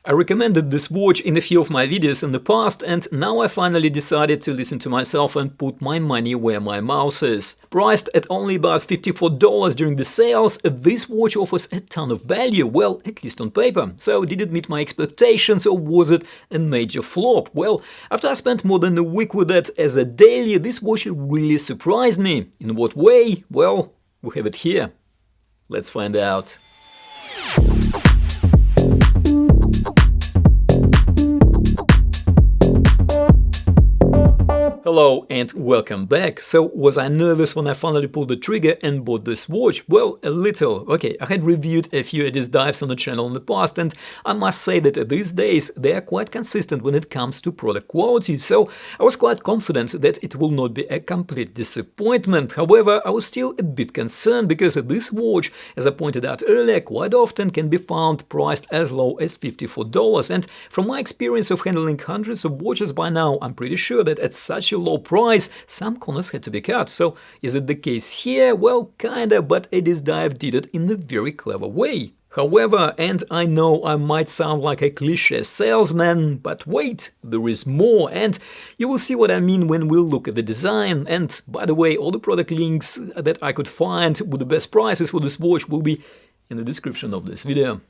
I recommended this watch in a few of my videos in the past, and now I finally decided to listen to myself and put my money where my mouth is. Priced at only about $54 during the sales, this watch offers a ton of value, well, at least on paper. So did it meet my expectations, or was it a major flop? Well, after I spent more than a week with it as a daily, this watch really surprised me. In what way? Well, we have it here. Let's find out. Hello and welcome back. So, was I nervous when I finally pulled the trigger and bought this watch? Well, a little. Okay, I had reviewed a few Addiesdives on the channel in the past, and I must say that these days they are quite consistent when it comes to product quality, so I was quite confident that it will not be a complete disappointment. However, I was still a bit concerned because this watch, as I pointed out earlier, quite often can be found priced as low as $54, and from my experience of handling hundreds of watches by now, I'm pretty sure that at such a low price, some corners had to be cut. So, is it the case here? Well, kinda, but Addiesdive did it in a very clever way. However, and I know I might sound like a cliché salesman, but wait, there is more, and you will see what I mean when we'll look at the design. And by the way, all the product links that I could find with the best prices for this watch will be in the description of this video.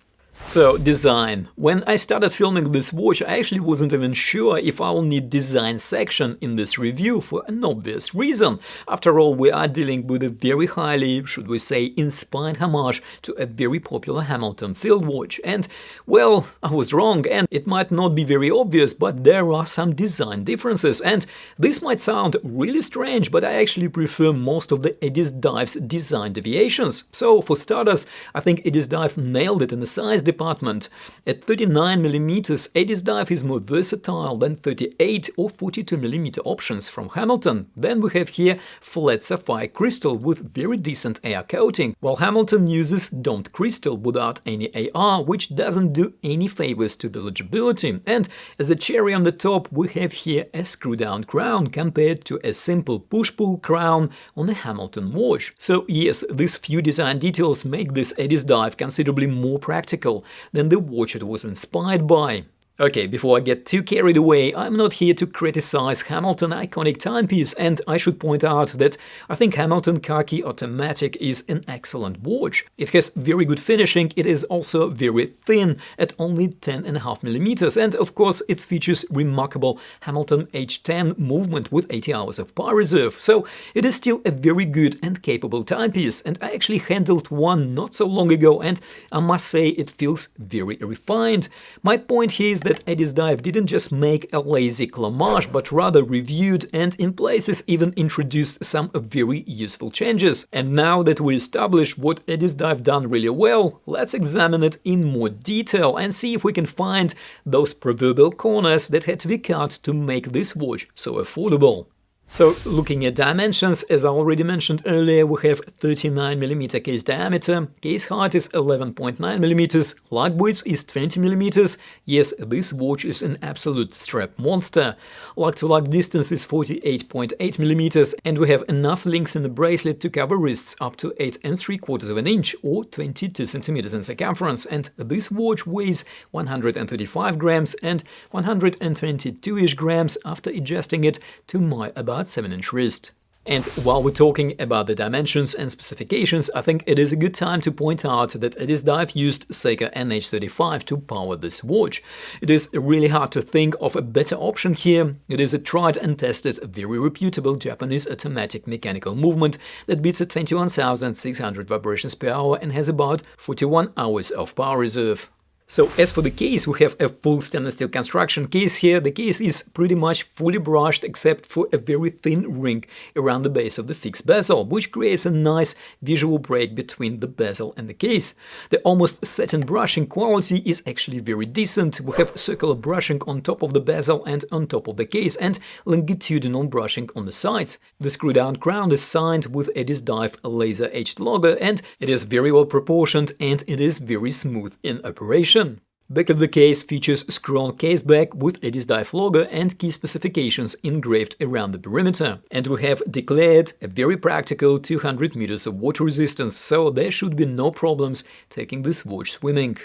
So, design. When I started filming this watch, I actually wasn't even sure if I'll need design section in this review for an obvious reason. After all, we are dealing with a very highly, should we say, inspired homage to a very popular Hamilton field watch. And, well, I was wrong, and it might not be very obvious, but there are some design differences. And this might sound really strange, but I actually prefer most of the Addiesdive's design deviations. So, for starters, I think Addiesdive nailed it in the size department. At 39mm, Addiesdive is more versatile than 38 or 42mm options from Hamilton. Then we have here flat sapphire crystal with very decent AR coating, while Hamilton uses domed crystal without any AR, which doesn't do any favors to the legibility. And as a cherry on the top, we have here a screw-down crown compared to a simple push-pull crown on a Hamilton watch. So yes, these few design details make this Addiesdive considerably more practical than the watch it was inspired by. Okay, before I get too carried away, I'm not here to criticize Hamilton iconic timepiece, and I should point out that I think Hamilton Khaki Automatic is an excellent watch. It has very good finishing, it is also very thin at only 10.5mm, and of course it features remarkable Hamilton H10 movement with 80 hours of power reserve, so it is still a very good and capable timepiece, and I actually handled one not so long ago, and I must say it feels very refined. My point here is that Addiesdive didn't just make a lazy clamage, but rather reviewed and in places even introduced some very useful changes. And now that we established what Addiesdive done really well, let's examine it in more detail and see if we can find those proverbial corners that had to be cut to make this watch so affordable. So, looking at dimensions, as I already mentioned earlier, we have 39mm case diameter, case height is 11.9mm, lug width is 20mm. Yes, this watch is an absolute strap monster. Lug-to-lug distance is 48.8mm, and we have enough links in the bracelet to cover wrists up to 8 3/4 inch or 22 cm in circumference, and this watch weighs 135 grams and 122-ish grams after adjusting it to my about 7-inch wrist. And while we're talking about the dimensions and specifications, I think it is a good time to point out that Addiesdive used Seiko NH35 to power this watch. It is really hard to think of a better option here. It is a tried and tested, very reputable Japanese automatic mechanical movement that beats at 21,600 vibrations per hour and has about 41 hours of power reserve. So as for the case, we have a full stainless steel construction case here. The case is pretty much fully brushed except for a very thin ring around the base of the fixed bezel, which creates a nice visual break between the bezel and the case. The almost satin brushing quality is actually very decent. We have circular brushing on top of the bezel and on top of the case, and longitudinal brushing on the sides. The screw-down crown is signed with Addiesdive laser-etched logo, and it is very well proportioned and it is very smooth in operation. Back of the case features screw-on case back with Addiesdive logo and key specifications engraved around the perimeter. And we have declared a very practical 200 meters of water resistance, so there should be no problems taking this watch swimming.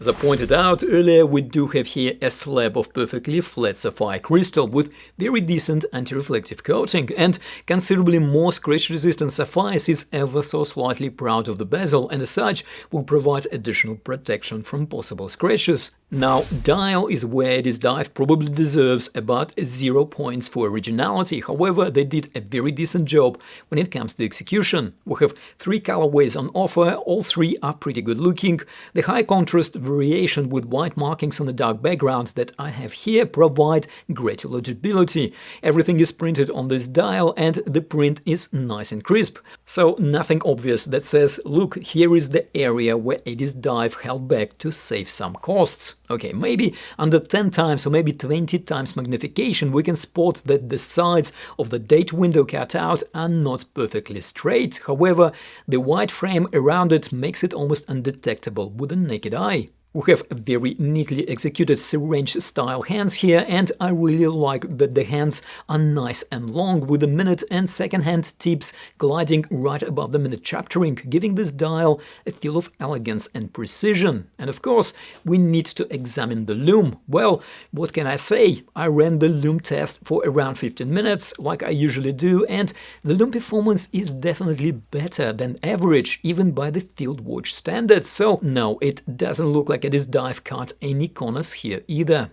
As I pointed out earlier, we do have here a slab of perfectly flat sapphire crystal with very decent anti-reflective coating, and considerably more scratch-resistant sapphire is ever so slightly proud of the bezel, and as such will provide additional protection from possible scratches. Now, dial is where Addiesdive probably deserves about 0 points for originality. However, they did a very decent job when it comes to execution. We have 3 colorways on offer, all 3 are pretty good looking. The high contrast variation with white markings on the dark background that I have here provide great legibility. Everything is printed on this dial and the print is nice and crisp. So nothing obvious that says, look, here is the area where Addiesdive held back to save some costs. Okay, maybe under 10 times or maybe 20 times magnification we can spot that the sides of the date window cutout are not perfectly straight. However, the white frame around it makes it almost undetectable with the naked eye. We have very neatly executed syringe-style hands here, and I really like that the hands are nice and long, with the minute and second hand tips gliding right above the minute chaptering, giving this dial a feel of elegance and precision. And of course, we need to examine the loom. Well, what can I say? I ran the loom test for around 15 minutes, like I usually do, and the loom performance is definitely better than average, even by the field watch standards. So no, it doesn't look like Addiesdive cut any corners here either.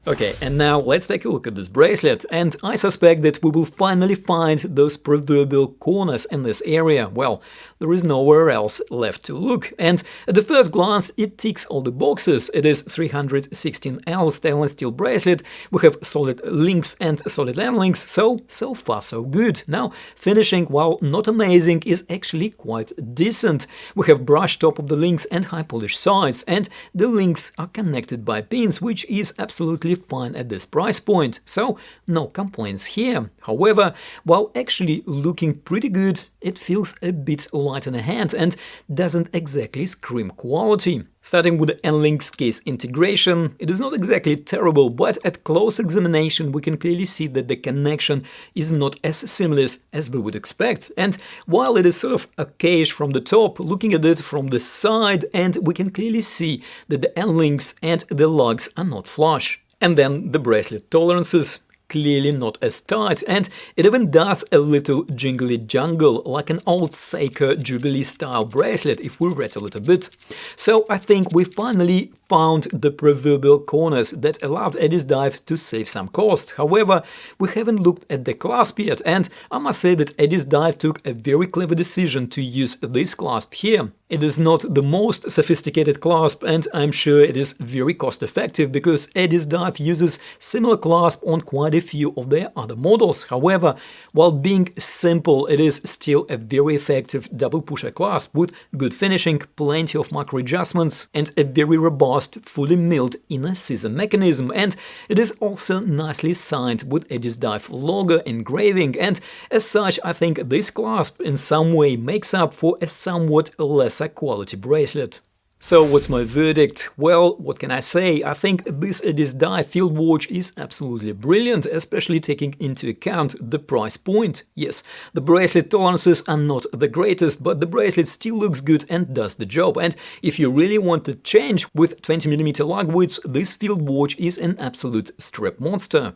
Okay, and now let's take a look at this bracelet, and I suspect that we will finally find those proverbial corners in this area. Well, there is nowhere else left to look, and at the first glance it ticks all the boxes. It is 316L stainless steel bracelet, we have solid links and solid end links, so far so good. Now, finishing, while not amazing, is actually quite decent. We have brushed top of the links and high polished sides, and the links are connected by pins, which is absolutely fine at this price point, so no complaints here. However, while actually looking pretty good, it feels a bit light in the hand and doesn't exactly scream quality. Starting with the N-Links case integration, it is not exactly terrible, but at close examination we can clearly see that the connection is not as seamless as we would expect. And while it is sort of okayish from the top, looking at it from the side, and we can clearly see that the N-Links and the lugs are not flush. And then the bracelet tolerances. Clearly not as tight, and it even does a little jingly jangle, like an old Seiko Jubilee style bracelet if we read a little bit. So I think we finally found the proverbial corners that allowed Addiesdive to save some cost. However, we haven't looked at the clasp yet, and I must say that Addiesdive took a very clever decision to use this clasp here. It is not the most sophisticated clasp, and I'm sure it is very cost effective because Addiesdive uses similar clasp on quite a few of their other models. However, while being simple, it is still a very effective double pusher clasp with good finishing, plenty of macro adjustments, and a very robust, fully milled inner scissor mechanism. And it is also nicely signed with Addiesdive logo engraving, and as such I think this clasp in some way makes up for a somewhat lesser quality bracelet. So what's my verdict? Well, what can I say? I think this Addiesdive field watch is absolutely brilliant, especially taking into account the price point. Yes, the bracelet tolerances are not the greatest, but the bracelet still looks good and does the job. And if you really want to change with 20mm lug widths, this field watch is an absolute strap monster.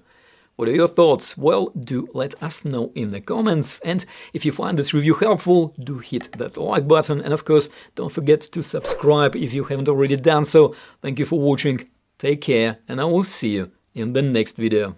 What are your thoughts? Well, do let us know in the comments, and if you find this review helpful, do hit that like button, and of course don't forget to subscribe if you haven't already done so. Thank you for watching, take care, and I will see you in the next video.